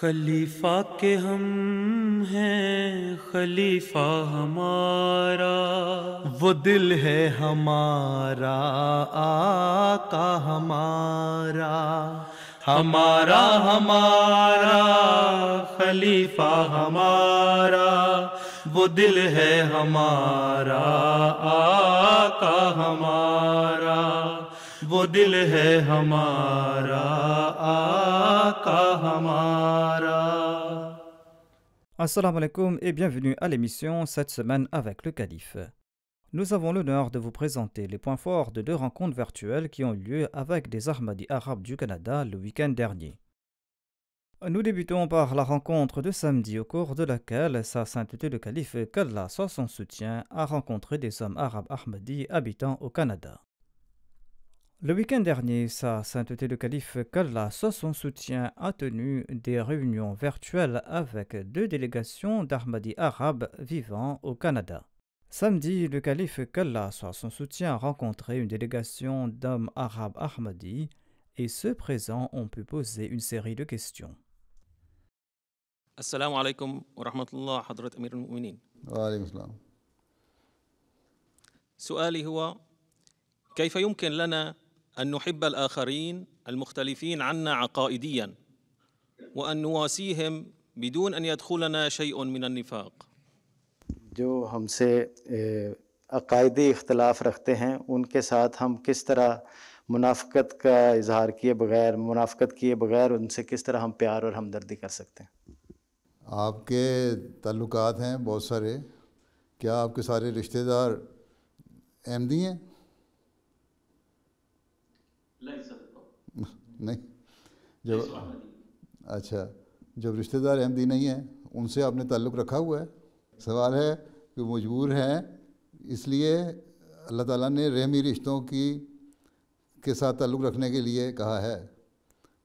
خلیفہ کے ہم ہیں خلیفہ ہمارا، وہ دل ہے ہمارا آقا ہمارا، ہمارا ہمارا خلیفہ ہمارا، وہ دل ہے ہمارا آقا ہمارا، وہ دل ہے ہمارا آقا ہمارا۔ Assalamu alaikum et bienvenue à l'émission cette semaine avec le Calife. Nous avons l'honneur de vous présenter les points forts de deux rencontres virtuelles qui ont eu lieu avec des Ahmadis arabes du Canada le week-end dernier. Nous débutons par la rencontre de samedi au cours de laquelle Sa Sainteté le Calife, qu'Allah soit son soutien, a rencontré des hommes arabes Ahmadis habitant au Canada. Le week-end dernier, Sa Sainteté le Calife, qu'Allah soit son soutien, a tenu des réunions virtuelles avec deux délégations d'Ahmadis arabes vivant au Canada. Samedi, le Calife, qu'Allah soit son soutien, a rencontré une délégation d'hommes arabes Ahmadis et ceux présents ont pu poser une série de questions. السلام عليكم ورحمة الله حضرة أمير المؤمنين. وعليكم السلام. سؤالي هو: كيف يمكن لنا أن نحب الآخرين المختلفين عنا عقائدياً وأن نواسيهم بدون أن يدخلنا شيء من النفاق؟ جو ہم سے عقائدی اختلاف رکھتے ہیں ان کے ساتھ ہم کس طرح منافقت کا اظہار منافقت کیے بغیر ان سے کس طرح ہم پیار اور ہمدردی کر سکتے ہیں؟ آپ کے تعلقات ہیں بہت سارے، کیا آپ کے سارے رشتہ دار احمدی ہیں؟ نہیں، جب اچھا جب رشتہ دار احمدی نہیں ہیں ان سے آپ نے تعلق رکھا ہوا ہے؟ سوال ہے کہ مجبور ہیں، اس لیے اللہ تعالیٰ نے رحمی رشتوں کے ساتھ تعلق رکھنے کے لیے کہا ہے۔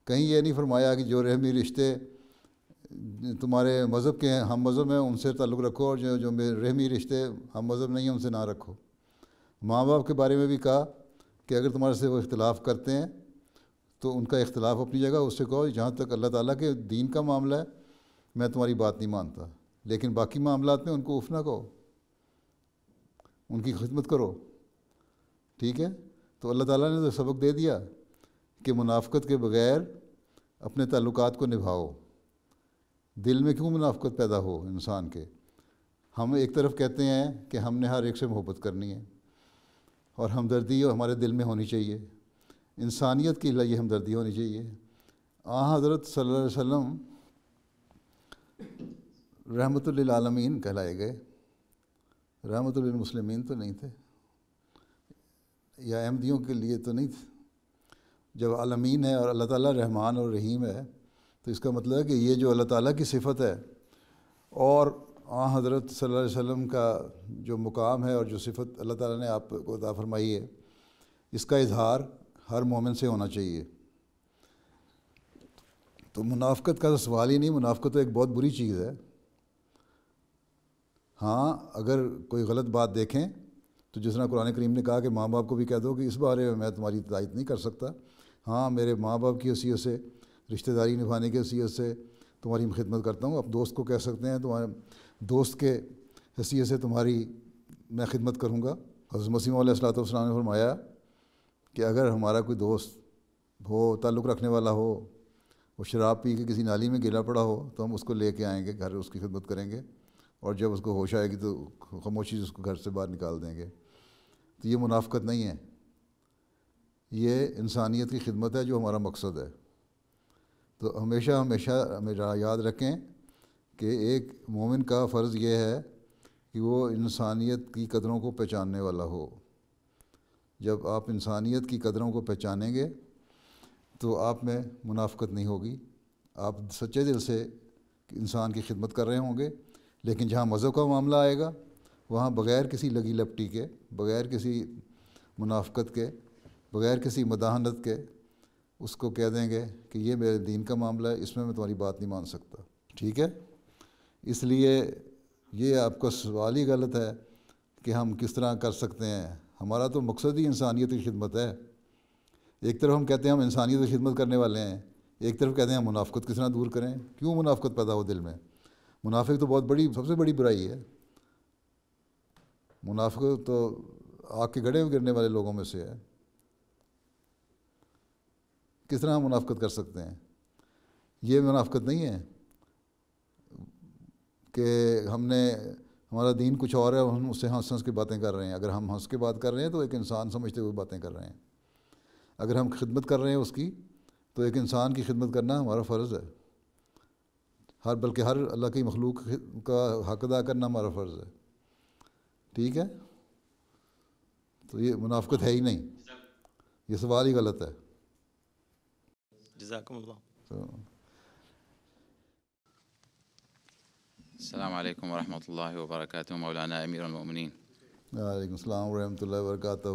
کہیں یہ نہیں فرمایا کہ جو رحمی رشتے تمہارے مذہب کے ہیں، ہم مذہب ہیں، ان سے تعلق رکھو، اور جو رحمی رشتے ہم مذہب نہیں ہیں ان سے نہ رکھو۔ ماں باپ کے بارے میں بھی کہا کہ اگر تمہارے سے وہ اختلاف کرتے ہیں تو ان کا اختلاف اپنی جگہ، اس سے کہو جہاں تک اللہ تعالیٰ کے دین کا معاملہ ہے میں تمہاری بات نہیں مانتا، لیکن باقی معاملات میں ان کو اف نہ کہو، ان کی خدمت کرو، ٹھیک ہے؟ تو اللہ تعالیٰ نے تو سبق دے دیا کہ منافقت کے بغیر اپنے تعلقات کو نبھاؤ۔ دل میں کیوں منافقت پیدا ہو انسان کے؟ ہم ایک طرف کہتے ہیں کہ ہم نے ہر ایک سے محبت کرنی ہے اور ہمدردی ہمارے دل میں ہونی چاہیے، انسانیت کے لیے ہمدردی ہونی چاہیے۔ حضرت صلی اللہ علیہ وسلم رحمت للعالمین کہلائے گئے، رحمت للمسلمین تو نہیں تھے، یا احمدیوں کے لیے تو نہیں تھے۔ جب عالمین ہے اور اللہ تعالیٰ رحمان اور رحیم ہے تو اس کا مطلب ہے کہ یہ جو اللہ تعالیٰ کی صفت ہے اور حضرت صلی اللہ علیہ وسلم کا جو مقام ہے اور جو صفت اللہ تعالیٰ نے آپ کو عطا فرمائی ہے، اس کا اظہار ہر مومن سے ہونا چاہیے۔ تو منافقت کا تو سوال ہی نہیں، منافقت تو ایک بہت بری چیز ہے۔ ہاں، اگر کوئی غلط بات دیکھیں تو جس طرح قرآن کریم نے کہا کہ ماں باپ کو بھی کہہ دو کہ اس بارے میں تمہاری تائید نہیں کر سکتا، ہاں میرے ماں باپ کی حیثیت سے، رشتہ داری نبھانے کی حیثیت سے تمہاری خدمت کرتا ہوں۔ اب دوست کو کہہ سکتے ہیں تمہارے دوست کے حیثیت سے تمہاری میں خدمت کروں گا۔ حضرت مسیح علیہ الصلوۃ والسلام نے فرمایا کہ اگر ہمارا کوئی دوست ہو، تعلق رکھنے والا ہو، وہ شراب پی کے کسی نالی میں گرا پڑا ہو تو ہم اس کو لے کے آئیں گے گھر، اس کی خدمت کریں گے، اور جب اس کو ہوش آئے گی تو خاموشی سے اس کو گھر سے باہر نکال دیں گے۔ تو یہ منافقت نہیں ہے، یہ انسانیت کی خدمت ہے جو ہمارا مقصد ہے۔ تو ہمیشہ یاد رکھیں کہ ایک مومن کا فرض یہ ہے کہ وہ انسانیت کی قدروں کو پہچاننے والا ہو۔ جب آپ انسانیت کی قدروں کو پہچانیں گے تو آپ میں منافقت نہیں ہوگی، آپ سچے دل سے انسان کی خدمت کر رہے ہوں گے۔ لیکن جہاں مذہب کا معاملہ آئے گا وہاں بغیر کسی لگی لپٹی کے، بغیر کسی منافقت کے، بغیر کسی مداحنت کے اس کو کہہ دیں گے کہ یہ میرے دین کا معاملہ ہے، اس میں تمہاری بات نہیں مان سکتا، ٹھیک ہے؟ اس لیے یہ آپ کا سوال ہی غلط ہے کہ ہم کس طرح کر سکتے ہیں۔ ہمارا تو مقصد ہی انسانیت کی خدمت ہے۔ ایک طرف ہم کہتے ہیں ہم انسانیت کی خدمت کرنے والے ہیں، ایک طرف کہتے ہیں منافقت کس طرح دور کریں، کیوں منافقت پیدا ہو دل میں؟ منافق تو بہت بڑی، سب سے بڑی برائی ہے۔ منافق تو آگ کے گڑھے میں گرنے والے لوگوں میں سے ہے۔ کس طرح ہم منافقت کر سکتے ہیں؟ یہ منافقت نہیں ہے کہ ہمارا دین کچھ اور ہے اور ہم اس سے ہنس کے باتیں کر رہے ہیں۔ اگر ہم ہنس کے بات کر رہے ہیں تو ایک انسان سمجھتے ہوئے باتیں کر رہے ہیں۔ اگر ہم خدمت کر رہے ہیں اس کی، تو ایک انسان کی خدمت کرنا ہمارا فرض ہے، بلکہ ہر اللہ کی مخلوق کا حق ادا کرنا ہمارا فرض ہے۔ ٹھیک ہے؟ تو یہ منافقت ہے ہی نہیں، یہ سوال ہی غلط ہے۔ جزاکم اللہ۔ السلام علیکم ورحمۃ اللہ وبرکاتہ، مولانا امیر المؤمنین۔ وعلیکم السلام ورحمۃ اللہ وبرکاتہ۔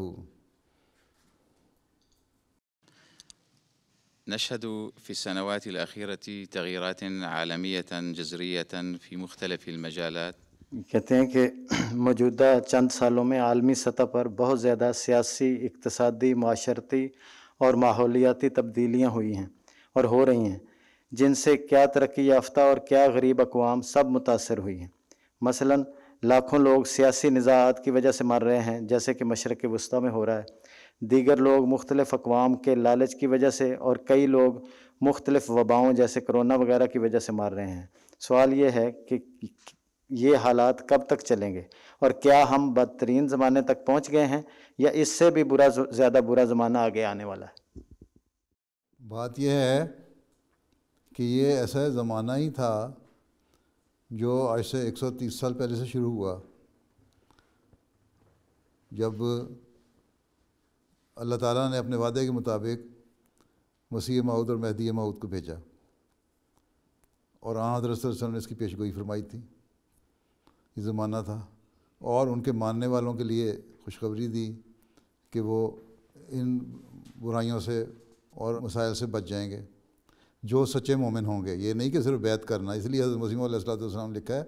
نشهد في السنوات الأخيرة تغييرات عالمية جذرية في مختلف المجالات۔ کہتے ہیں کہ موجودہ چند سالوں میں عالمی سطح پر بہت زیادہ سیاسی، اقتصادی، معاشرتی اور ماحولیاتی تبدیلیاں ہوئی ہیں اور ہو رہی ہیں، جن سے کیا ترقی یافتہ اور کیا غریب اقوام سب متاثر ہوئی ہیں۔ مثلاً لاکھوں لوگ سیاسی نزاعات کی وجہ سے مر رہے ہیں، جیسے کہ مشرق وسطیٰ میں ہو رہا ہے۔ دیگر لوگ مختلف اقوام کے لالچ کی وجہ سے، اور کئی لوگ مختلف وباؤں جیسے کرونا وغیرہ کی وجہ سے مر رہے ہیں۔ سوال یہ ہے کہ یہ حالات کب تک چلیں گے، اور کیا ہم بدترین زمانے تک پہنچ گئے ہیں، یا اس سے بھی زیادہ برا زمانہ آگے آنے والا ہے؟ بات یہ ہے کہ یہ ایسا زمانہ ہی تھا جو آج سے 130 سال پہلے سے شروع ہوا، جب اللہ تعالیٰ نے اپنے وعدے کے مطابق مسیح موعود اور مہدی موعود کو بھیجا، اور حضرت صلی اللہ علیہ وسلم نے اس کی پیش گوئی فرمائی تھی۔ یہ زمانہ تھا، اور ان کے ماننے والوں کے لیے خوشخبری دی کہ وہ ان برائیوں سے اور مسائل سے بچ جائیں گے جو سچے مومن ہوں گے۔ یہ نہیں کہ صرف بیعت کرنا، اس لیے حضرت مسیح علیہ السلام لکھا ہے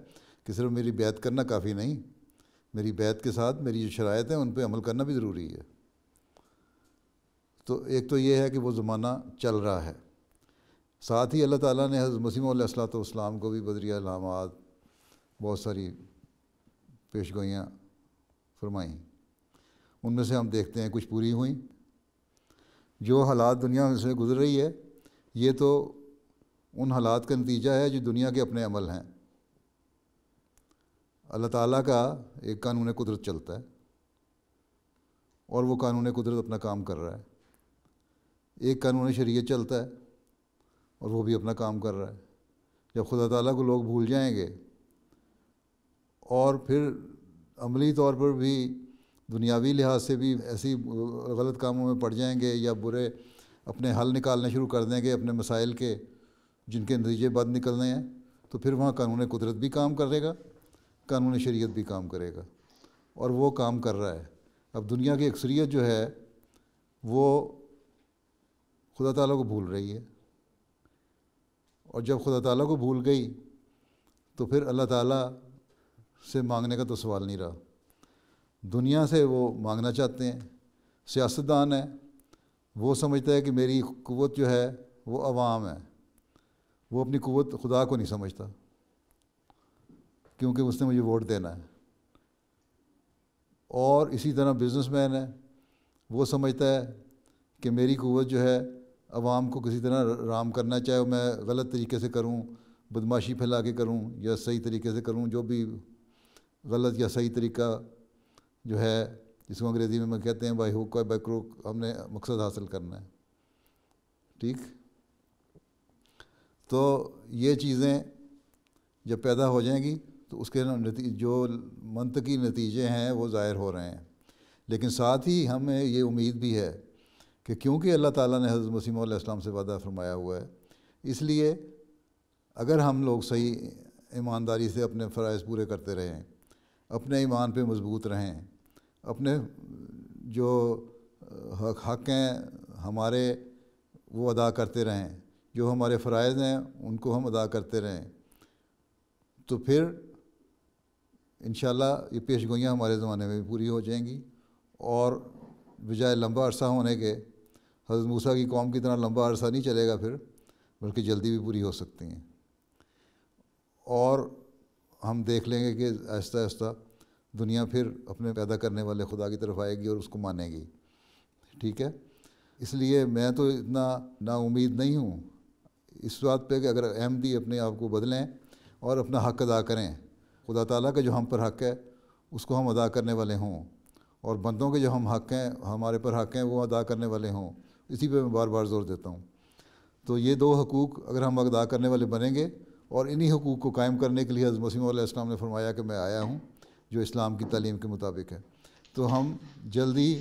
کہ صرف میری بیعت کرنا کافی نہیں، میری بیعت کے ساتھ میری جو شرائط ہیں ان پہ عمل کرنا بھی ضروری ہے۔ تو ایک تو یہ ہے کہ وہ زمانہ چل رہا ہے، ساتھ ہی اللہ تعالیٰ نے حضرت مسیح علیہ السلام کو بھی بذریعہ الہامات بہت ساری پیش گوئیاں فرمائیں۔ ان میں سے ہم دیکھتے ہیں کچھ پوری ہوئیں۔ جو حالات دنیا میں سے گزر رہی ہے، یہ تو ان حالات کا نتیجہ ہے جو دنیا کے اپنے عمل ہیں۔ اللہ تعالیٰ کا ایک قانون قدرت چلتا ہے، اور وہ قانون قدرت اپنا کام کر رہا ہے۔ ایک قانون شریعت چلتا ہے، اور وہ بھی اپنا کام کر رہا ہے۔ جب خدا تعالیٰ کو لوگ بھول جائیں گے اور پھر عملی طور پر بھی دنیاوی لحاظ سے بھی ایسی غلط کاموں میں پڑ جائیں گے، یا برے اپنے حل نکالنے شروع کر دیں گے اپنے مسائل کے، جن کے نتیجے بد نکلنے ہیں، تو پھر وہاں قانون قدرت بھی کام کرے گا، قانون شریعت بھی کام کرے گا، اور وہ کام کر رہا ہے۔ اب دنیا کی اکثریت جو ہے وہ خدا تعالیٰ کو بھول رہی ہے، اور جب خدا تعالیٰ کو بھول گئی تو پھر اللہ تعالیٰ سے مانگنے کا تو سوال نہیں رہا۔ دنیا سے وہ مانگنا چاہتے ہیں۔ سیاستدان ہے، وہ سمجھتا ہے کہ میری قوت جو ہے وہ عوام ہے، وہ اپنی قوت خدا کو نہیں سمجھتا، کیونکہ اس نے مجھے ووٹ دینا ہے۔ اور اسی طرح بزنس مین ہے، وہ سمجھتا ہے کہ میری قوت جو ہے عوام کو کسی طرح رام کرنا، چاہے میں غلط طریقے سے کروں، بدماشی پھیلا کے کروں، یا صحیح طریقے سے کروں، جو بھی غلط یا صحیح طریقہ جو ہے، جس کو انگریزی میں کہتے ہیں بائی ہوک اور بائی کروک، ہم نے مقصد حاصل کرنا ہے۔ ٹھیک؟ تو یہ چیزیں جب پیدا ہو جائیں گی تو اس کے جو منطقی نتیجے ہیں وہ ظاہر ہو رہے ہیں۔ لیکن ساتھ ہی ہمیں یہ امید بھی ہے کہ کیونکہ اللہ تعالیٰ نے حضرت مسیح علیہ السلام سے وعدہ فرمایا ہوا ہے، اس لیے اگر ہم لوگ صحیح ایمانداری سے اپنے فرائض پورے کرتے رہیں، اپنے ایمان پہ مضبوط رہیں، اپنے جو حق ہیں ہمارے وہ ادا کرتے رہیں، جو ہمارے فرائض ہیں ان کو ہم ادا کرتے رہیں، تو پھر انشاءاللہ یہ پیش گوئیاں ہمارے زمانے میں بھی پوری ہو جائیں گی، اور بجائے لمبا عرصہ ہونے کے حضرت موسیٰ کی قوم کی طرح لمبا عرصہ نہیں چلے گا، پھر بلکہ جلدی بھی پوری ہو سکتی ہیں، اور ہم دیکھ لیں گے کہ آہستہ آہستہ دنیا پھر اپنے پیدا کرنے والے خدا کی طرف آئے گی اور اس کو مانے گی. ٹھیک ہے، اس لیے میں تو اتنا نا امید نہیں ہوں اس بات پہ کہ اگر احمدی اپنے آپ کو بدلیں اور اپنا حق ادا کریں، خدا تعالیٰ کا جو ہم پر حق ہے اس کو ہم ادا کرنے والے ہوں، اور بندوں کے جو ہم حق ہیں ہمارے پر حق ہیں وہ ادا کرنے والے ہوں. اسی پہ میں بار بار زور دیتا ہوں. تو یہ دو حقوق اگر ہم ادا کرنے والے بنیں گے، اور انہی حقوق کو قائم کرنے کے لیے حضرت مسیح علیہ السلام نے فرمایا کہ میں آیا ہوں جو اسلام کی تعلیم کے مطابق ہے، تو ہم جلدی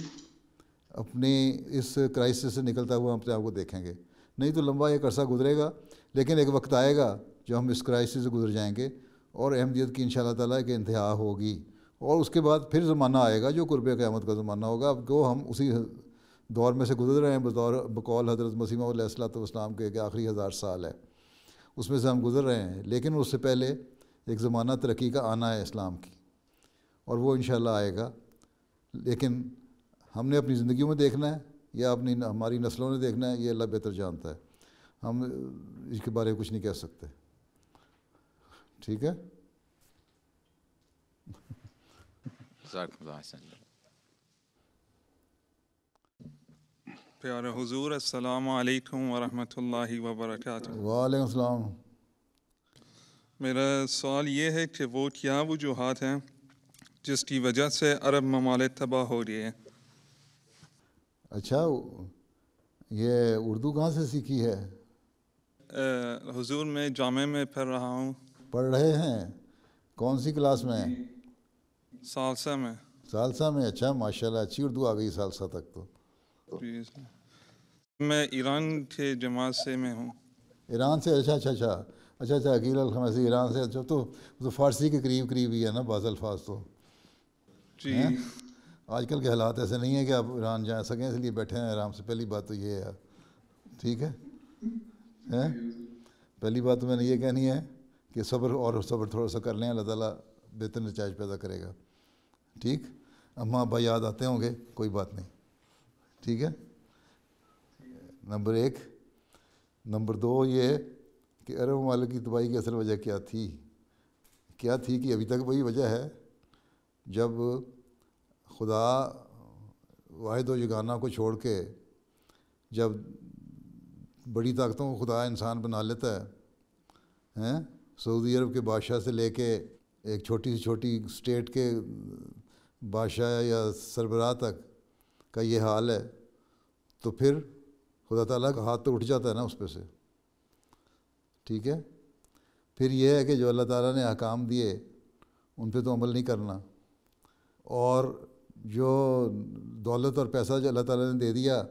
اپنی اس کرائسس سے نکلتا ہوا ہم اپنے آپ کو دیکھیں گے. نہیں تو لمبا ایک عرصہ گزرے گا، لیکن ایک وقت آئے گا جو ہم اس کرائسس سے گزر جائیں گے اور احمدیت کی انشاءاللہ تعالیٰ کہ انتہا ہوگی، اور اس کے بعد پھر زمانہ آئے گا جو قرب قیامت کا زمانہ ہوگا. اب وہ ہم اسی دور میں سے گزر رہے ہیں بقول حضرت مسیح علیہ السلام کے کہ آخری 1000 سال ہے، اس میں سے ہم گزر رہے ہیں. لیکن اس سے پہلے ایک زمانہ ترقی کا آنا ہے اسلام کی، اور وہ انشاءاللہ آئے گا. لیکن ہم نے اپنی زندگیوں میں دیکھنا ہے یا ہماری نسلوں نے دیکھنا ہے، یہ اللہ بہتر جانتا ہے. ہم اس کے بارے میں کچھ نہیں کہہ سکتے. ٹھیک ہے. پیارے حضور، السلام علیکم ورحمۃ اللہ وبرکاتہ. وعلیکم السلام. میرا سوال یہ ہے کہ وہ کیا وجوہات ہیں جس کی وجہ سے عرب ممالک تباہ ہو رہی ہیں؟ اچھا، یہ اردو کہاں سے سیکھی ہے؟ حضور میں جامعہ میں پڑھ رہا ہوں. پڑھ رہے ہیں؟ کون سی کلاس میں؟ ثالثہ میں. ثالثہ میں؟ اچھا، ماشاءاللہ اچھی اردو آ گئی ثالثہ تک تو. جی، میں ایران کے جماعت سے میں ہوں. ایران سے؟ اچھا عقیل الخمیسی ایران سے. اچھا، تو فارسی کے قریب ہی ہے نا بعض الفاظ تو. جی. آج کل کے حالات ایسے نہیں ہیں کہ آپ ایران جا سکیں، اس لیے بیٹھے ہیں آرام سے. پہلی بات تو یہ ہے. ٹھیک ہے، پہلی بات تو میں نے یہ کہنی ہے کہ صبر تھوڑا سا کر لیں، اللہ تعالیٰ بہتر نتائج پیدا کرے گا. ٹھیک، اماں ابا یاد آتے ہوں گے، کوئی بات نہیں. ٹھیک ہے، نمبر 1. نمبر 2 یہ کہ عرب ممالک کی تباہی کی اصل وجہ کیا تھی کہ ابھی تک وہی وجہ ہے. جب خدا واحد و یگانہ کو چھوڑ کے جب بڑی طاقتوں کو خدا انسان بنا لیتا ہے، سعودی عرب کے بادشاہ سے لے کے ایک چھوٹی سے چھوٹی اسٹیٹ کے بادشاہ یا سربراہ تک کا یہ حال ہے، تو پھر خدا تعالیٰ کا ہاتھ تو اٹھ جاتا ہے نا اس پہ سے. ٹھیک ہے، پھر یہ ہے کہ جو اللہ تعالیٰ نے احکام دیے ان پہ تو عمل نہیں کرنا، اور جو دولت اور پیسہ جو اللہ تعالیٰ نے دے دیا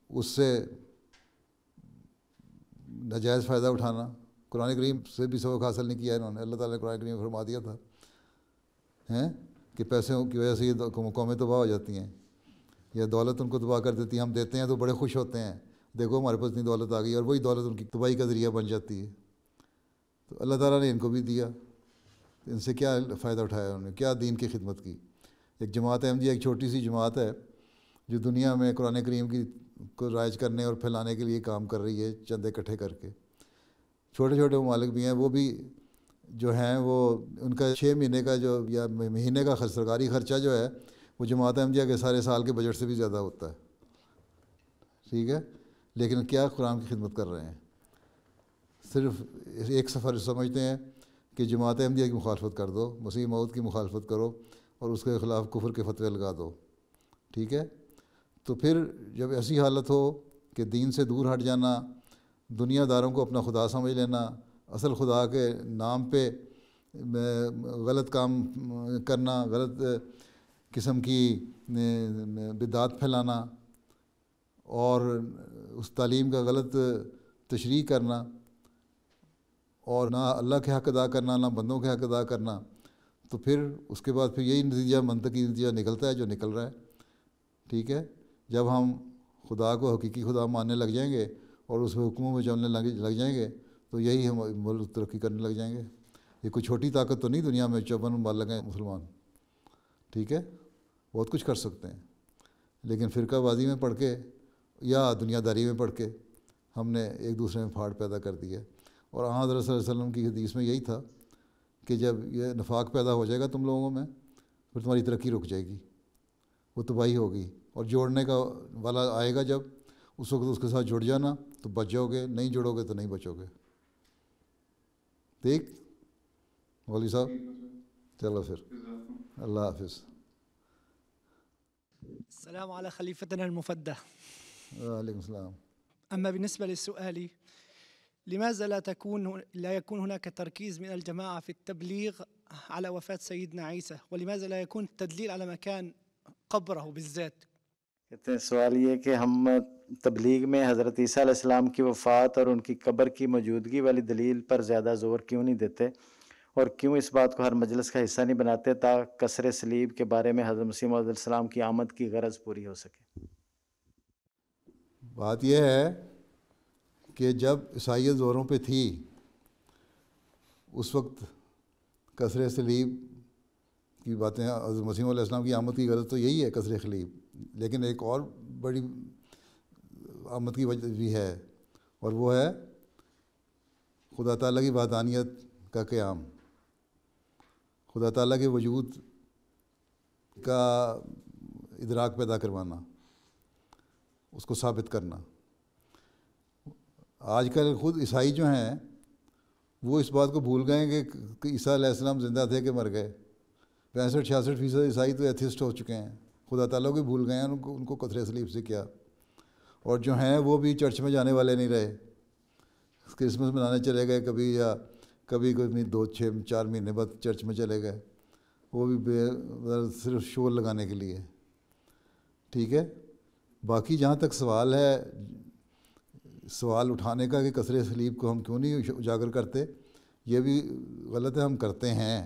اس سے ناجائز فائدہ اٹھانا. قرآن کریم سے بھی سبق حاصل نہیں کیا انہوں نے. اللہ تعالیٰ نے قرآن کریم میں فرما دیا تھا کہ پیسوں کی وجہ سے یہ قومیں تباہ ہو جاتی ہیں، یا دولت ان کو تباہ کر دیتی ہے. ہم دیتے ہیں تو بڑے خوش ہوتے ہیں، دیکھو ہمارے پاس اتنی دولت آ گئی، اور وہی دولت ان کی تباہی کا ذریعہ بن جاتی ہے. تو اللہ تعالیٰ نے ان کو بھی دیا، ان سے کیا فائدہ اٹھایا انہوں نے، کیا دین کی خدمت کی. ایک جماعت احمدیہ ایک چھوٹی سی جماعت ہے جو دنیا میں قرآن کریم کو رائج کرنے اور پھیلانے کے لیے کام کر رہی ہے، چندے اکٹھے کر کے. چھوٹے چھوٹے ممالک بھی ہیں، وہ بھی جو ہیں وہ ان کا 6 مہینے کا جو یا مہینے کا سرکاری خرچہ جو ہے وہ جماعت احمدیہ کے سارے سال کے بجٹ سے بھی زیادہ ہوتا ہے. ٹھیک ہے، لیکن کیا قرآن کی خدمت کر رہے ہیں. صرف ایک سفر سمجھتے ہیں کہ جماعت احمدیہ کی مخالفت کر دو، مسیح موعود کی مخالفت کرو اور اس کے خلاف کفر کے فتوے لگا دو. ٹھیک ہے، تو پھر جب ایسی حالت ہو کہ دین سے دور ہٹ جانا، دنیا داروں کو اپنا خدا سمجھ لینا، اصل خدا کے نام پہ غلط کام کرنا، غلط قسم کی بدعات پھیلانا اور اس تعلیم کا غلط تشریح کرنا، اور نہ اللہ کے حق ادا کرنا نہ بندوں کے حق ادا کرنا، تو پھر اس کے بعد پھر یہی نتیجہ منطقی نتیجہ نکلتا ہے جو نکل رہا ہے. ٹھیک ہے، جب ہم خدا کو حقیقی خدا ماننے لگ جائیں گے اور اس حکموں میں چلنے لگ جائیں گے تو یہی ہم ملک ترقی کرنے لگ جائیں گے. یہ کوئی چھوٹی طاقت تو نہیں دنیا میں 54 ممالک ہیں مسلمان. ٹھیک ہے، بہت کچھ کر سکتے ہیں، لیکن فرقہ بازی میں پڑھ کے یا دنیا داری میں پڑھ کے ہم نے ایک دوسرے میں پھاڑ پیدا کر دی ہے۔ اور حضرت صلی اللہ علیہ وسلم کی حدیث میں یہی تھا کہ جب یہ نفاق پیدا ہو جائے گا تم لوگوں میں، پھر تمہاری ترقی رک جائے گی، وہ تباہی ہوگی، اور جوڑنے کا والا آئے گا جب، اس وقت اس کے ساتھ جڑ جانا تو بچ جاؤ گے، نہیں جڑو گے تو نہیں بچو گے۔ ٹھیک مولوی صاحب، چلو پھر اللہ حافظ۔ السلام على خليفتنا المفدى. وعلیکم السلام۔ أما بالنسبة لسؤالي، لماذا لا يكون هناك تركيز من الجماعة في التبليغ على وفاة سيدنا عيسى، ولماذا لا يكون التدليل على مكان قبره بالذات؟ کہتے ہیں سوال یہ کہ ہم تبلیغ میں حضرت عیسیٰ علیہ السلام کی وفات اور ان کی قبر کی موجودگی والی دلیل پر زیادہ زور کیوں نہیں دیتے، اور کیوں اس بات کو ہر مجلس کا حصہ نہیں بناتے تاکہ کسر صلیب کے بارے میں حضرت مسیح موعود علیہ السلام کی آمد کی غرض پوری ہو سکے؟ بات یہ ہے کہ جب عیسائیت زوروں پہ تھی اس وقت کسر صلیب کی باتیں، حضرت مسیح علیہ السلام کی آمد کی غرض تو یہی ہے کسر صلیب، لیکن ایک اور بڑی آمد کی وجہ بھی ہے، اور وہ ہے خدا تعالیٰ کی وحدانیت کا قیام، خدا تعالیٰ کے وجود کا ادراک پیدا کروانا، اس کو ثابت کرنا۔ آج کل خود عیسائی جو ہیں وہ اس بات کو بھول گئے کہ عیسیٰ علیہ السلام زندہ تھے کہ مر گئے۔ 65-66% عیسائی تو ایتھسٹ ہو چکے ہیں، خدا تعالیٰ کو بھول گئے ہیں، ان کو کسر صلیب سے کیا۔ اور جو ہیں وہ بھی چرچ میں جانے والے نہیں رہے، کرسمس منانے چلے گئے کبھی، یا کبھی کوئی 2-4 مہینے بعد چرچ میں چلے گئے، وہ بھی صرف شور لگانے کے لیے۔ ٹھیک ہے، باقی جہاں تک سوال ہے، سوال اٹھانے کا کہ کسر صلیب کو ہم کیوں نہیں اجاگر کرتے، یہ بھی غلط ہے، ہم کرتے ہیں۔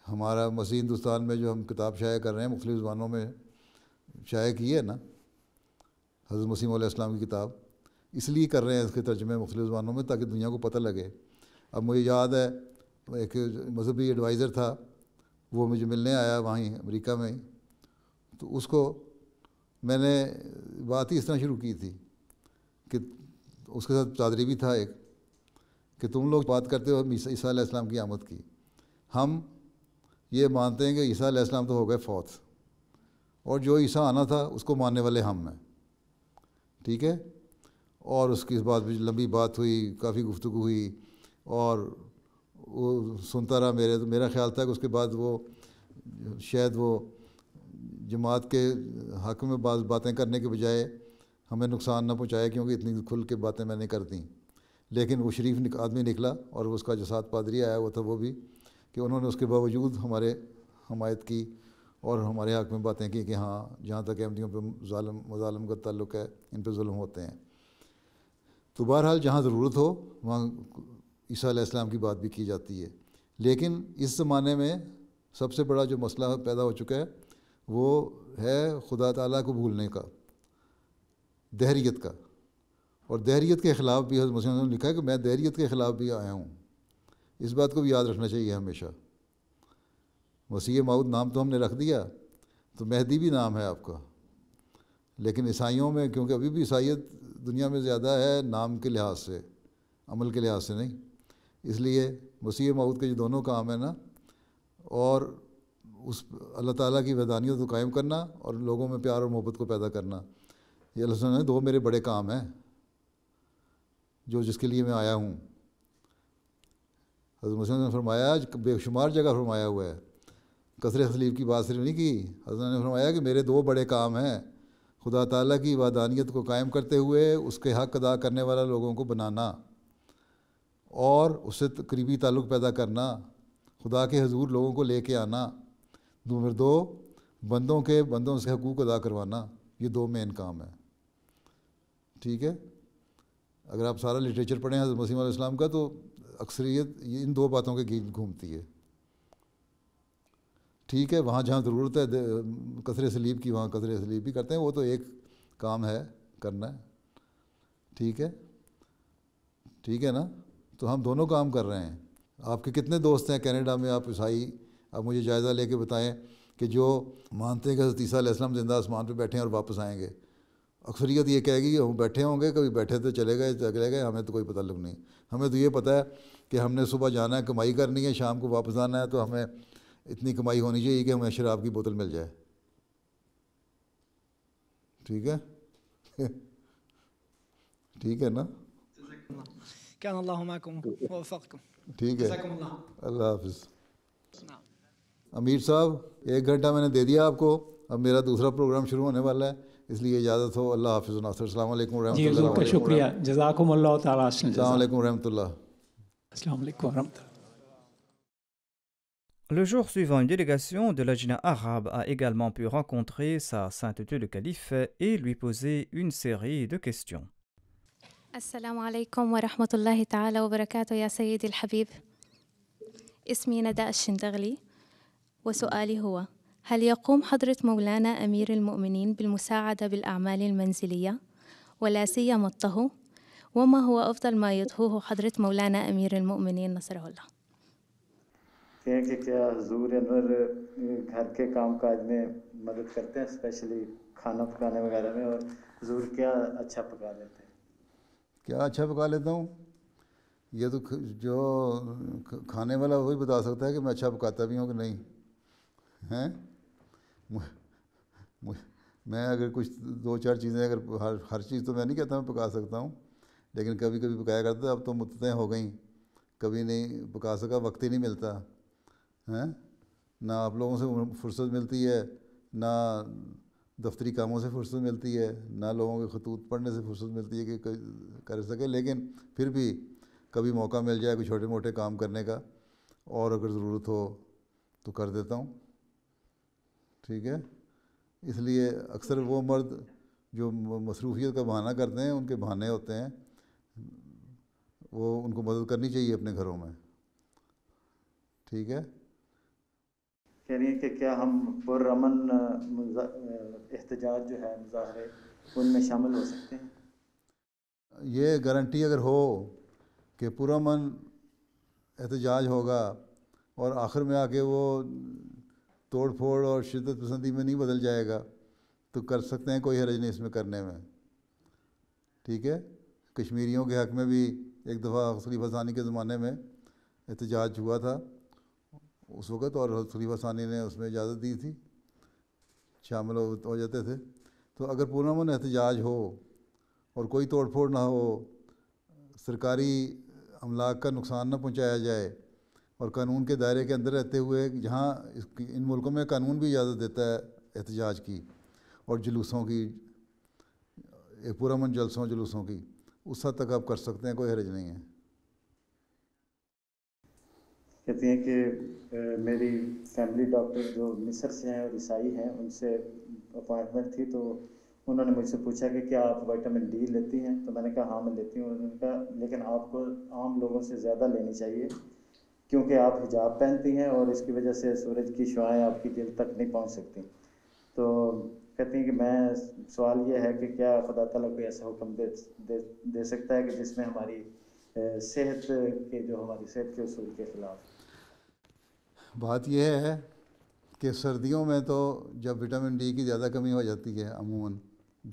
ہمارا مسیح ہندوستان میں جو ہم کتاب شائع کر رہے ہیں، مختلف زبانوں میں شائع کی ہے نا حضرت مسیح علیہ السلام کی کتاب، اس لیے کر رہے ہیں اس کے ترجمے مختلف زبانوں میں تاکہ دنیا کو پتہ لگے۔ اب مجھے یاد ہے ایک مذہبی ایڈوائزر تھا، وہ مجھے ملنے آیا وہیں امریکہ میں، تو اس کو میں نے بات ہی اس طرح شروع کی تھی کہ اس کے ساتھ پادری بھی تھا ایک، کہ تم لوگ بات کرتے ہو عیسیٰ علیہ السلام کی آمد کی، ہم یہ مانتے ہیں کہ عیسیٰ علیہ السلام تو ہو گئے فوت، اور جو عیسیٰ آنا تھا اس کو ماننے والے ہم ہیں۔ ٹھیک ہے، اور اس کی اس بات پہ لمبی بات ہوئی، کافی گفتگو ہوئی، اور وہ سنتا رہا میرا خیال تھا کہ اس کے بعد وہ شاید وہ جماعت کے حق میں بعض باتیں کرنے کے بجائے ہمیں نقصان نہ پہنچائے، کیونکہ اتنی کھل کے باتیں میں نے کر دیں، لیکن وہ شریف آدمی نکلا، اور اس کا جو ساتھ پادری آیا ہوا تھا وہ بھی، کہ انہوں نے اس کے باوجود ہمارے حمایت کی اور ہمارے حق میں باتیں کی کہ ہاں جہاں تک احمدیوں پہ مظالم کا تعلق ہے، ان پہ ظلم ہوتے ہیں۔ تو بہرحال جہاں ضرورت ہو وہاں عیسیٰ علیہ السلام کی بات بھی کی جاتی ہے، لیکن اس زمانے میں سب سے بڑا جو مسئلہ پیدا ہو چکا ہے وہ ہے خدا تعالیٰ کو بھولنے کا، دہریت کا، اور دہریت کے خلاف بھی حضرت مسیح نے لکھا ہے کہ میں دہریت کے خلاف بھی آیا ہوں۔ اس بات کو بھی یاد رکھنا چاہیے ہمیشہ۔ مسیح موعود نام تو ہم نے رکھ دیا، تو مہدی بھی نام ہے آپ کا، لیکن عیسائیوں میں کیونکہ ابھی بھی عیسائیت دنیا میں زیادہ ہے نام کے لحاظ سے، عمل کے لحاظ سے نہیں، اس لیے مسیح موعود کے جو دونوں کام ہیں نا، اور اس اللہ تعالیٰ کی وحدانیت کو قائم کرنا اور لوگوں میں پیار اور محبت کو پیدا کرنا، یہ اللہ تعالیٰ نے 2 میرے بڑے کام ہیں جس کے لیے میں آیا ہوں۔ حضرت مسیح نے فرمایا، بے شمار جگہ فرمایا ہوا ہے، کسر صلیب کی بات صرف نہیں کی، حضرت نے فرمایا کہ میرے 2 بڑے کام ہیں، خدا تعالیٰ کی وحدانیت کو قائم کرتے ہوئے اس کے حق ادا کرنے والا لوگوں کو بنانا، اور اس سے قریبی تعلق پیدا کرنا، خدا کے حضور لوگوں کو لے کے آنا، نمبر 2 بندوں سے حقوق ادا کروانا۔ یہ 2 مین کام ہیں۔ ٹھیک ہے، اگر آپ سارا لٹریچر پڑھیں حضرت مسیح علیہ السلام کا تو اکثریت ان 2 باتوں کے گرد گھومتی ہے۔ ٹھیک ہے، وہاں جہاں ضرورت ہے کسر صلیب کی وہاں کسر صلیب بھی کرتے ہیں، وہ تو ایک کام ہے کرنا ہے۔ ٹھیک ہے، ٹھیک ہے نا، تو ہم دونوں کام کر رہے ہیں۔ آپ کے کتنے دوست ہیں کینیڈا میں، آپ عیسائی، آپ مجھے جائزہ لے کے بتائیں کہ جو مانتے ہیں کہ حضرت عیسیٰ علیہ السلام زندہ آسمان پہ بیٹھے ہیں اور واپس آئیں گے، اکثریت یہ کہے گی ہم بیٹھے ہوں گے، کبھی بیٹھے تو چلے گئے، ہمیں تو کوئی تعلق نہیں. ہمیں تو یہ پتہ ہے کہ ہم نے صبح جانا ہے، کمائی کرنی ہے، شام کو واپس آنا ہے، تو ہمیں اتنی کمائی ہونی چاہیے کہ ہمیں شراب کی بوتل مل جائے. ٹھیک ہے ٹھیک ہے نا؟ كان الله معكم ووفقكم. ٹھیک ہے، جزاكم الله. اللہ حافظ. امیر صاحب 1 گھنٹہ میں نے دے دیا آپ کو، اب میرا دوسرا پروگرام شروع ہونے والا ہے، اس لیے اجازت ہو. اللہ حافظ ناصر. السلام علیکم ورحمۃ جی اللہ. حضور کا شکریہ، جزاکم اللہ تعالیٰ. السلام علیکم ورحمۃ اللہ. السلام علیکم ورحمۃ اللہ. Le jour suivant, une délégation de l'Ajna arabe a également pu rencontrer sa sainteté le calife et lui poser une série de questions. السلام عليكم ورحمة الله تعالى وبركاته يا سيدي الحبيب. اسمي نداء الشندغلي، وسؤالي هو: هل يقوم حضرة مولانا أمير المؤمنين بالمساعدة بالأعمال المنزلية ولا سيما الطهو؟ وما هو أفضل ما يطهوه حضرة مولانا أمير المؤمنين نصره الله؟ کہ کیا حضور انور گھر کے کام کاج میں مدد کرتے ہیں، اسپیشلی کھانا پکانے وغیرہ میں، اور حضور کیا اچھا پکا لیتے ہیں؟ کیا اچھا پکا لیتا ہوں؟ یہ تو جو کھانے والا وہی بتا سکتا ہے کہ میں اچھا پکاتا بھی ہوں کہ نہیں ہیں. میں اگر کچھ 2-4 چیزیں، اگر ہر چیز تو میں نہیں کہتا میں پکا سکتا ہوں، لیکن کبھی کبھی پکایا کرتا. اب تو مدتیں ہو گئیں، کبھی نہیں پکا سکا، وقت ہی نہیں ملتا ہیں. نہ آپ لوگوں سے فرصت ملتی ہے، نہ دفتری کاموں سے فرصت ملتی ہے، نہ لوگوں کے خطوط پڑھنے سے فرصت ملتی ہے کہ کر سکے. لیکن پھر بھی کبھی موقع مل جائے کوئی چھوٹے موٹے کام کرنے کا، اور اگر ضرورت ہو تو کر دیتا ہوں. ٹھیک ہے. اس لیے اکثر وہ مرد جو مصروفیت کا بہانہ کرتے ہیں، ان کے بہانے ہوتے ہیں، وہ ان کو مدد کرنی چاہیے اپنے گھروں میں. ٹھیک ہے. کہہ رہی ہیں کہ کیا ہم پرامن احتجاج جو ہے، مظاہرے، ان میں شامل ہو سکتے ہیں؟ یہ گارنٹی اگر ہو کہ پرامن احتجاج ہوگا اور آخر میں آ کے وہ توڑ پھوڑ اور شدت پسندی میں نہیں بدل جائے گا، تو کر سکتے ہیں، کوئی حرج نہیں اس میں کرنے میں. ٹھیک ہے. کشمیریوں کے حق میں بھی ایک دفعہ خلیفہ ثانی کے زمانے میں احتجاج ہوا تھا اس وقت، اور خلیفہ ثانی نے اس میں اجازت دی تھی، شامل ہو جاتے تھے. تو اگر پرامن احتجاج ہو اور کوئی توڑ پھوڑ نہ ہو، سرکاری املاک کا نقصان نہ پہنچایا جائے، اور قانون کے دائرے کے اندر رہتے ہوئے، جہاں ان ملکوں میں قانون بھی اجازت دیتا ہے احتجاج کی اور جلوسوں کی، پرامن جلوسوں کی، اس حد تک آپ کر سکتے ہیں، کوئی حرج نہیں ہے. کہتی ہیں کہ میری فیملی ڈاکٹر جو مصر سے ہیں اور عیسائی ہیں، ان سے اپوائنٹمنٹ تھی، تو انہوں نے مجھ سے پوچھا کہ کیا آپ وٹامن ڈی لیتی ہیں؟ تو میں نے کہا ہاں میں لیتی ہوں. انہوں نے کہا لیکن آپ کو عام لوگوں سے زیادہ لینی چاہیے، کیونکہ آپ حجاب پہنتی ہیں اور اس کی وجہ سے سورج کی شعاعیں آپ کی دل تک نہیں پہنچ سکتی. تو کہتی ہیں کہ میں سوال یہ ہے کہ کیا خدا تعالیٰ کوئی ایسا حکم دے سکتا ہے کہ جس میں ہماری صحت کے اصول کے خلاف؟ بات یہ ہے کہ سردیوں میں تو جب وٹامن ڈی کی زیادہ کمی ہو جاتی ہے، عموماً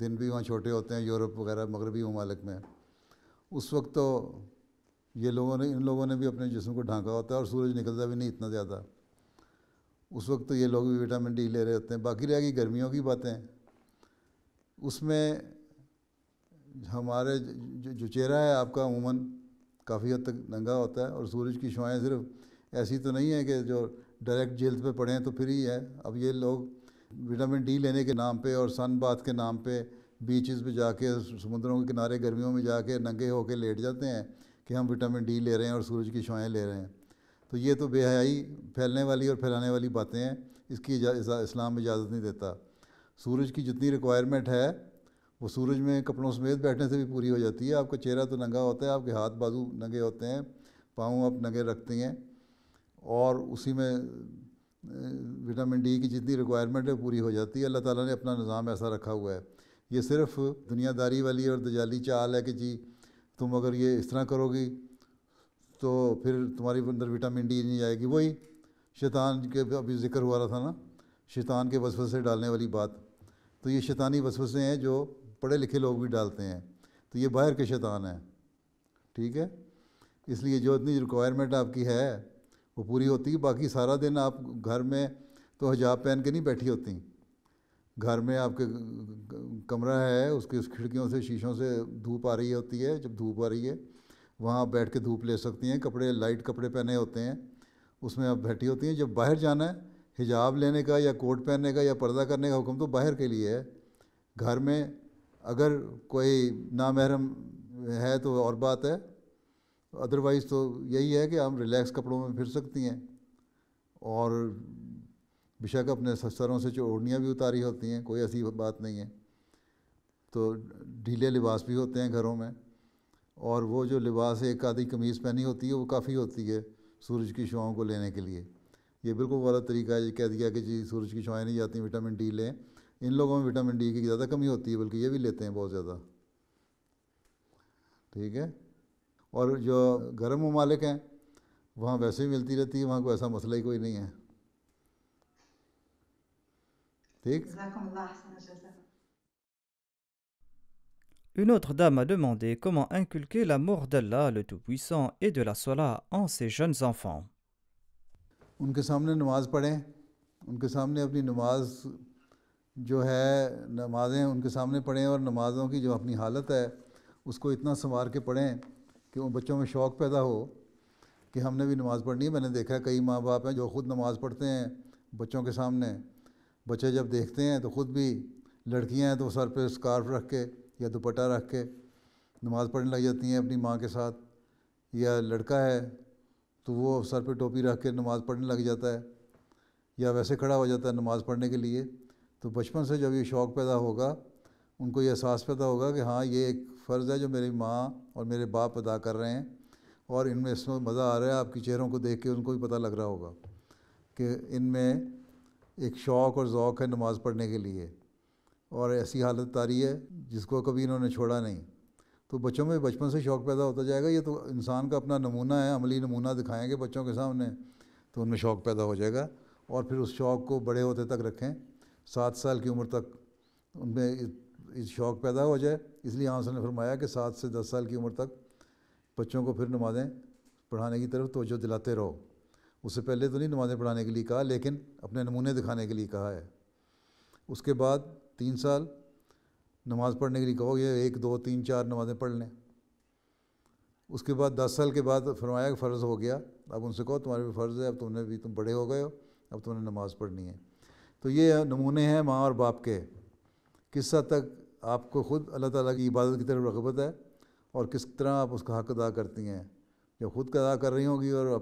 دن بھی وہاں چھوٹے ہوتے ہیں یورپ وغیرہ مغربی ممالک میں، اس وقت تو ان لوگوں نے بھی اپنے جسم کو ڈھانکا ہوتا ہے اور سورج نکلتا بھی نہیں اتنا زیادہ. اس وقت تو یہ لوگ بھی وٹامن ڈی لے رہے ہوتے ہیں. باقی رہ گئی گرمیوں کی باتیں. اس میں ہمارے جو چہرہ ہے آپ کا عموماً کافی حد تک ننگا ہوتا ہے، اور سورج کی شعاعیں صرف ایسی تو نہیں ہے کہ جو ڈائریکٹ جلد پہ پڑیں تو پھر ہی ہے. اب یہ لوگ وٹامن ڈی لینے کے نام پہ اور سن باتھ کے نام پہ بیچز پہ جا کے، سمندروں کے کنارے گرمیوں میں جا کے ننگے ہو کے لیٹ جاتے ہیں کہ ہم وٹامن ڈی لے رہے ہیں اور سورج کی شعاعیں لے رہے ہیں. تو یہ تو بے حیائی پھیلنے والی اور پھیلانے والی باتیں ہیں. اس کی اسلام اجازت نہیں دیتا. سورج کی جتنی ریکوائرمنٹ ہے وہ سورج میں کپڑوں سمیت بیٹھنے سے بھی پوری ہو جاتی ہے. آپ کا چہرہ تو ننگا ہوتا ہے، آپ کے ہاتھ بازو ننگے ہوتے ہیں، پاؤں آپ ننگے رکھتے ہیں، اور اسی میں وٹامن ڈی کی جتنی ریکوائرمنٹ ہے پوری ہو جاتی ہے. اللہ تعالیٰ نے اپنا نظام ایسا رکھا ہوا ہے. یہ صرف دنیا داری والی اور دجالی چال ہے کہ جی تم اگر یہ اس طرح کرو گی تو پھر تمہاری اندر وٹامن ڈی نہیں آئے گی. وہی شیطان کے ابھی ذکر ہوا رہا تھا نا، شیطان کے وسوسے ڈالنے والی بات. تو یہ شیطانی وسوسے ہیں جو پڑھے لکھے لوگ بھی ڈالتے ہیں، تو یہ باہر کے شیطان ہیں، ٹھیک ہے. اس لیے جو اتنی ریکوائرمنٹ آپ کی ہے وہ پوری ہوتی ہے. باقی سارا دن آپ گھر میں تو حجاب پہن کے نہیں بیٹھی ہوتی. گھر میں آپ کے کمرہ ہے، اس کی کھڑکیوں سے شیشوں سے دھوپ آ رہی ہوتی ہے. جب دھوپ آ رہی ہے وہاں آپ بیٹھ کے دھوپ لے سکتی ہیں. کپڑے لائٹ کپڑے پہنے ہوتے ہیں، اس میں آپ بیٹھی ہوتی ہیں. جب باہر جانا ہے حجاب لینے کا یا کوٹ پہننے کا یا پردہ کرنے کا حکم تو باہر کے لیے ہے. گھر میں اگر کوئی نامحرم ہے تو اور بات ہے، ادروائز تو یہی ہے کہ ہم ریلیکس کپڑوں میں پھر سکتی ہیں. اور بے شک اپنے سروں سے اوڑھنیاں بھی اتاری ہوتی ہیں، کوئی ایسی بات نہیں ہے. تو ڈھیلے لباس بھی ہوتے ہیں گھروں میں. اور وہ جو لباس ایک آدھی قمیض پہنی ہوتی ہے وہ کافی ہوتی ہے سورج کی شعاؤں کو لینے کے لیے. یہ بالکل غلط طریقہ ہے. یہ کہہ دیا کہ جی سورج کی شعائیں نہیں جاتی، وٹامن ڈی لیں. ان لوگوں میں وٹامن ڈی کی زیادہ کمی ہوتی ہے، بلکہ یہ بھی لیتے ہیں بہت زیادہ، ٹھیک ہے. اور جو گرم ممالک ہیں وہاں ویسے ہی ملتی رہتی ہے، وہاں کوئی ایسا مسئلہ ہی کوئی نہیں ہے، ٹھیک. Une autre dame a demandé comment inculquer l'amour d'Allah, le Tout-Puissant, et de la Salah en ses jeunes enfants. ان کے سامنے نماز پڑھیں، ان کے سامنے اپنی نماز جو ہے نمازیں ان کے سامنے پڑھیں، اور نمازوں کی جو اپنی حالت ہے اس کو اتنا سنوار کے پڑھیں کہ ان بچوں میں شوق پیدا ہو کہ ہم نے بھی نماز پڑھنی ہے. میں نے دیکھا ہے کئی ماں باپ ہیں جو خود نماز پڑھتے ہیں بچوں کے سامنے. بچے جب دیکھتے ہیں تو خود بھی، لڑکیاں ہیں تو سر پہ اسکارف رکھ کے یا دوپٹہ رکھ کے نماز پڑھنے لگ جاتی ہیں اپنی ماں کے ساتھ. یا لڑکا ہے تو وہ سر پہ ٹوپی رکھ کے نماز پڑھنے لگ جاتا ہے، یا ویسے کھڑا ہو جاتا ہے نماز پڑھنے کے لیے. تو بچپن سے جب یہ شوق پیدا ہوگا، ان کو یہ احساس پیدا ہوگا کہ ہاں یہ ایک فرض ہے جو میری ماں اور میرے باپ ادا کر رہے ہیں، اور ان میں اس میں مزہ آ رہا ہے. آپ کی چہروں کو دیکھ کے ان کو بھی پتہ لگ رہا ہوگا کہ ان میں ایک شوق اور ذوق ہے نماز پڑھنے کے لیے، اور ایسی حالت طاری ہے جس کو کبھی انہوں نے چھوڑا نہیں. تو بچوں میں بچپن سے شوق پیدا ہوتا جائے گا. یہ تو انسان کا اپنا نمونہ ہے، عملی نمونہ دکھائیں گے بچوں کے سامنے تو ان میں شوق پیدا ہو جائے گا. اور پھر اس شوق کو بڑے ہوتے تک رکھیں، 7 سال کی عمر تک ان میں شوق پیدا ہو جائے. اس لیے آپ نے فرمایا کہ 7 سے 10 سال کی عمر تک بچوں کو پھر نمازیں پڑھانے کی طرف توجہ دلاتے رہو. اس سے پہلے تو نہیں نمازیں پڑھانے کے لیے کہا، لیکن اپنے نمونے دکھانے کے لیے کہا ہے. اس کے بعد 3 سال نماز پڑھنے کے لیے کہو، یہ 1 2 3 4 نمازیں پڑھ لیں. اس کے بعد 10 سال کے بعد فرمایا کہ فرض ہو گیا. اب ان سے کہو تمہارے بھی فرض ہے، اب تم بڑے ہو گئے ہو، اب تم نے نماز پڑھنی ہے. تو یہ نمونے ہیں ماں اور باپ کے. کس حد تک آپ کو خود اللہ تعالیٰ کی عبادت کی طرف رغبت ہے، اور کس طرح آپ اس کا حق ادا کرتی ہیں. جب خود ادا کر رہی ہوں گی اور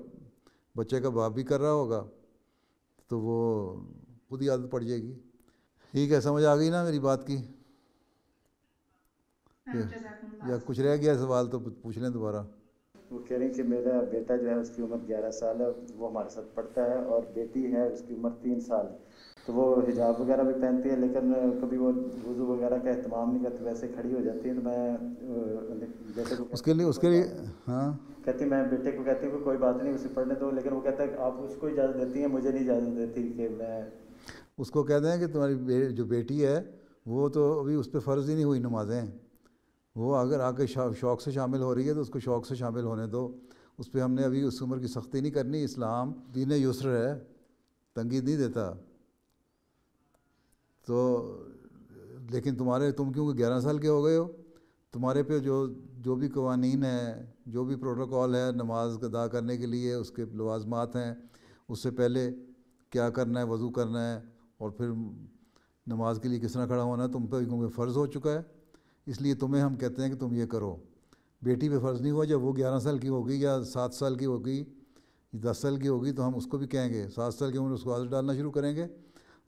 بچے کا باپ بھی کر رہا ہوگا تو وہ خود ہی عادت پڑ جائے گی. ٹھیک ہے، سمجھ آ گئی نا میری بات کی؟ یا کچھ رہ گیا سوال تو پوچھ لیں دوبارہ. وہ کہہ رہی ہیں کہ میرا بیٹا جو ہے اس کی عمر 11 سال ہے، وہ ہمارے ساتھ پڑھتا ہے، اور بیٹی ہے اس کی عمر 3 سال. تو وہ حجاب وغیرہ بھی پہنتی ہے، لیکن کبھی وہ وضو وغیرہ کا اہتمام نہیں کرتی، ویسے کھڑی ہو جاتی ہے. تو میں بیٹے کو اس کے لیے ہاں کہتی، میں بیٹے کو کہتی ہوں کہ کوئی بات نہیں اسے پڑھنے دو، لیکن وہ کہتا ہے کہ آپ اس کو اجازت دیتی ہیں، مجھے نہیں اجازت دیتی کہ میں. اس کو کہتے ہیں کہ تمہاری جو بیٹی ہے وہ تو ابھی اس پہ فرض ہی نہیں ہوئی نمازیں. وہ اگر آ کے شوق سے شامل ہو رہی ہے تو اس کو شوق سے شامل ہونے دو. اس پہ ہم نے ابھی اس عمر کی سختی نہیں کرنی. اسلام دین یسر ہے، تنگی نہیں دیتا. تو لیکن تم کیونکہ 11 سال کے ہو گئے ہو، تمہارے پہ جو بھی قوانین ہیں، جو بھی پروٹوکول ہے نماز ادا کرنے کے لیے، اس کے لوازمات ہیں، اس سے پہلے کیا کرنا ہے، وضو کرنا ہے، اور پھر نماز کے لیے کس طرح کھڑا ہونا ہے، تم پہ کیونکہ فرض ہو چکا ہے. اس لیے تمہیں ہم کہتے ہیں کہ تم یہ کرو. بیٹی پہ فرض نہیں ہوا. جب وہ 11 سال کی ہوگی یا 7 سال کی ہوگی، 10 سال کی ہوگی، تو ہم اس کو بھی کہیں گے. 7 سال کی عمر اس کو عادت ڈالنا شروع کریں گے،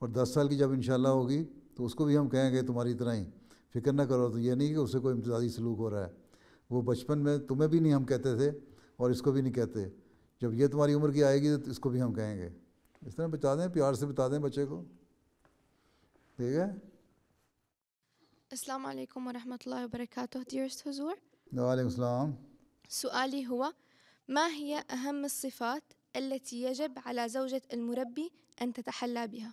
اور 10 سال کی جب انشاءاللہ ہوگی تو اس کو بھی ہم کہیں گے تمہاری طرح ہی فکر نہ کرو. تو یہ نہیں کہ اس سے کوئی امتیازی سلوک ہو رہا ہے. وہ بچپن میں تمہیں بھی نہیں ہم کہتے تھے اور اس کو بھی نہیں کہتے. جب یہ تمہاری عمر کی آئے گی تو اس کو بھی ہم کہیں گے. اس طرح بتا دیں، پیار سے بتا دیں بچے کو. ٹھیک ہے. السلام علیکم ورحمۃ اللہ وبرکاتہ. Dearest حضور. وعلیکم السلام. سؤالي هو: ما هي أهم الصفات التي يجب على زوجة المربي أن تتحلى بها؟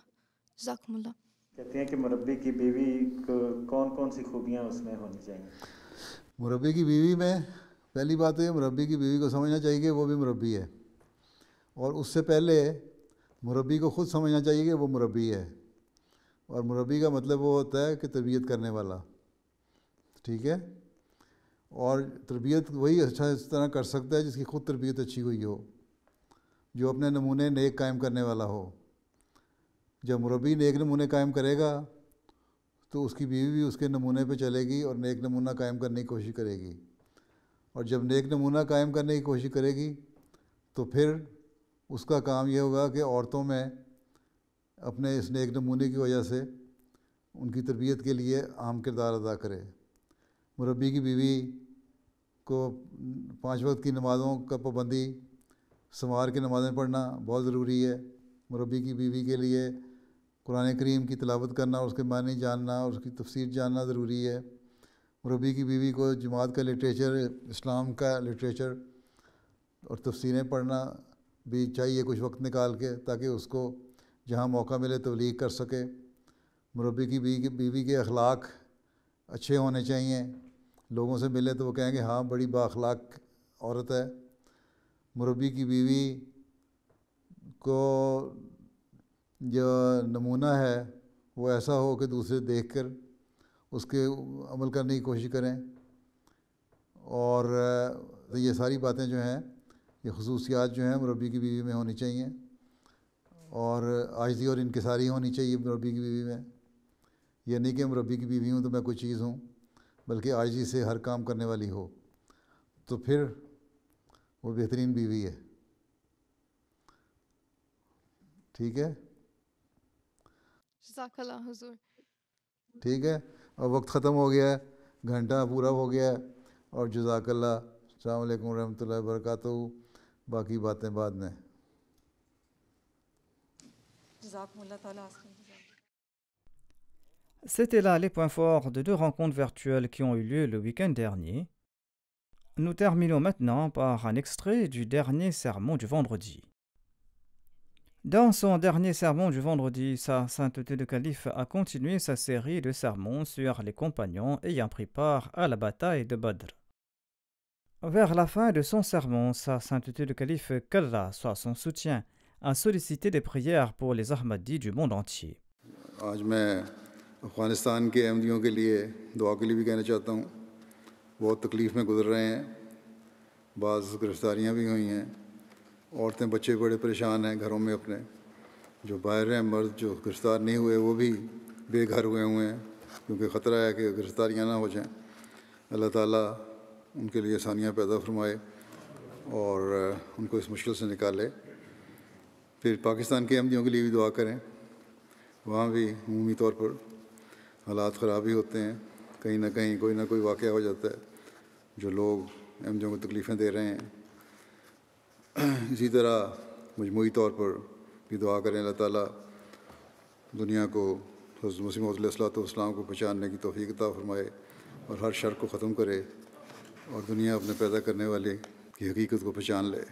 جزاكم الله. کہتے ہیں کہ مربی کی بیوی کو کون کون سی خوبیاں اس میں ہونی چاہیے؟ مربی کی بیوی میں پہلی بات تو یہ مربی کی بیوی کو سمجھنا چاہیے کہ وہ بھی مربی ہے، اور اس سے پہلے مربی کو خود سمجھنا چاہیے کہ وہ مربی ہے، اور مربی کا مطلب وہ ہوتا ہے کہ تربیت کرنے والا، ٹھیک ہے؟ اور تربیت وہی اچھا اس طرح کر سکتا ہے جس کی خود تربیت اچھی ہوئی ہو، جو اپنے نمونے نیک قائم کرنے والا ہو۔ جب مربی نیک نمونے قائم کرے گا تو اس کی بیوی بھی اس کے نمونے پہ چلے گی اور نیک نمونہ قائم کرنے کی کوشش کرے گی، اور جب نیک نمونہ قائم کرنے کی کوشش کرے گی تو پھر اس کا کام یہ ہوگا کہ عورتوں میں اپنے اس نیک نمونے کی وجہ سے ان کی تربیت کے لیے اہم کردار ادا کرے۔ مربی کی بیوی کو 5 وقت کی نمازوں کا پابندی، سنوار کے نمازیں پڑھنا بہت ضروری ہے۔ مربی کی بیوی کے لیے قرآن کریم کی تلاوت کرنا اور اس کے معنی جاننا اور اس کی تفسیر جاننا ضروری ہے۔ مربی کی بیوی کو جماعت کا لٹریچر، اسلام کا لٹریچر اور تفسیریں پڑھنا بھی چاہیے کچھ وقت نکال کے، تاکہ اس کو جہاں موقع ملے تبلیغ کر سکے۔ مربی کی بیوی کے اخلاق اچھے ہونے چاہیے، لوگوں سے ملے تو وہ کہیں گے ہاں بڑی با اخلاق عورت ہے۔ مربی کی بیوی کو جو نمونہ ہے وہ ایسا ہو کہ دوسرے دیکھ کر اس کے عمل کرنے کی کوشش کریں، اور یہ ساری باتیں جو ہیں، یہ خصوصیات جو ہیں مربی کی بیوی میں ہونی چاہیے، اور عاجزی اور انکساری ہونی چاہیے مربی کی بیوی میں۔ یہ نہیں کہ مربی کی بیوی ہوں تو میں کوئی چیز ہوں، بلکہ عاجزی سے ہر کام کرنے والی ہو، تو پھر وہ بہترین بیوی ہے، ٹھیک ہے؟ جزاک اللہ حضور۔ ٹھیک ہے، اور وقت ختم ہو گیا ہے، گھنٹہ پورا ہو گیا ہے، اور جزاک اللہ۔ السلام علیکم ورحمۃ اللہ وبرکاتہ۔ باقی باتیں بعد میں۔ C'était là les points forts de 2 rencontres virtuelles qui ont eu lieu le week-end dernier. Nous terminons maintenant par un extrait du dernier sermon du vendredi. Dans son dernier sermon du vendredi, Sa Sainteté le Calife a continué sa série de sermons sur les compagnons ayant pris part à la bataille de Badr. Vers la fin de son sermon, Sa Sainteté le Calife, qu'Allah soit son soutien, a sollicité des prières pour les Ahmadis du monde entier. آج میں افغانستان کے احمدیوں کے لیے دعا کے لیے بھی کہنا چاہتا ہوں۔ بہت تکلیف میں گزر رہے ہیں، بعض گرفتاریاں بھی ہوئی ہیں، عورتیں بچے بڑے پریشان ہیں گھروں میں اپنے، جو باہر ہیں مرد جو گرفتار نہیں ہوئے وہ بھی بے گھر ہوئے ہیں، کیونکہ خطرہ ہے کہ گرفتاریاں نہ ہو جائیں۔ اللہ تعالیٰ ان کے لیے آسانیاں پیدا فرمائے اور ان کو اس مشکل سے نکالے۔ پھر پاکستان کے احمدیوں کے لیے بھی دعا کریں، وہاں بھی عمومی طور پر حالات خراب ہی ہوتے ہیں، کہیں نہ کہیں کوئی نہ کوئی واقعہ ہو جاتا ہے جو لوگ احمدیوں کو تکلیفیں دے رہے ہیں۔ اسی طرح مجموعی طور پر بھی دعا کریں، اللہ تعالیٰ دنیا کو حضرت مسیح موعود علیہ الصلوۃ والسلام کو پہچاننے کی توفیق عطا فرمائے اور ہر شر کو ختم کرے، اور دنیا اپنے پیدا کرنے والے کی حقیقت کو پہچان لے۔